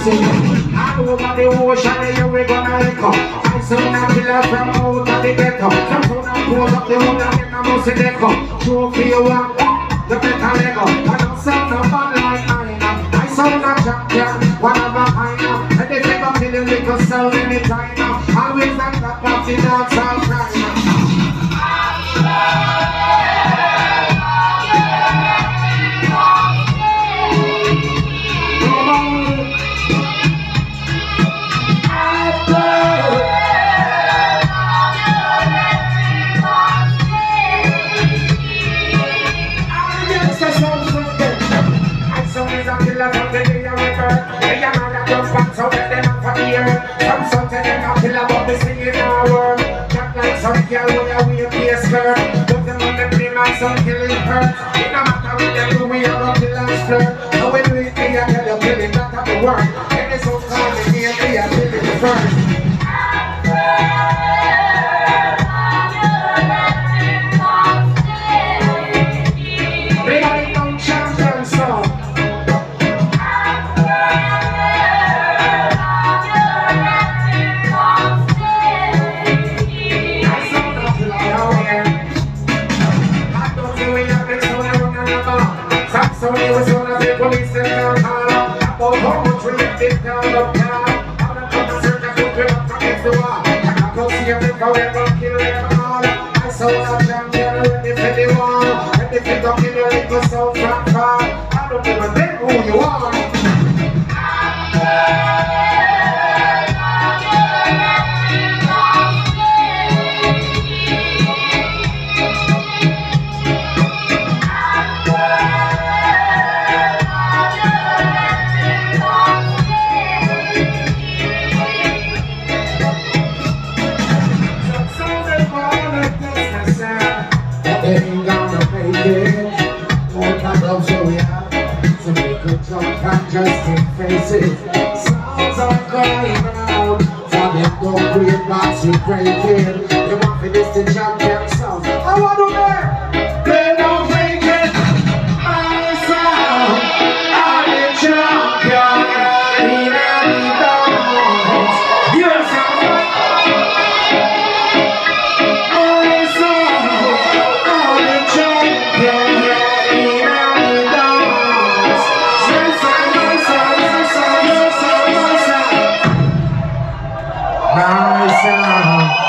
All over the ocean, here we gonna echo. I saw a killer from out of the ghetto. Some sound and pose up the hood and then I must echo. Trophy you want, you better let go. I don't sound no bad like mine. I sound a champion, one of a kind. And they take up the little sound anytime. Always on top of the dance all time. Some something and I feel about me singing our word. Not like some girl when you wear a skirt. Put them on the plane like some killing hurt. It no matter what they do, we are gonna kill and flirt. So we do it, me I tell you, kill it, not have to work. And it's so calm, me and me I kill it first. So he was one of the police in town hall. About how much we did down the town. All the cops search and put them up against the wall. I go see him and go and go kill them all. I saw a champion ready for the wall. And if you don't kill your little soul from far, I don't give a damn who you are. They ain't gonna make it. All kinds of show we have. So we could jump and just take faces. Sounds are crying out. So they don't create box you break it. They want for this to champion sound. I want to know. They don't make it. My sound. I'm the champion. Yes, my sound.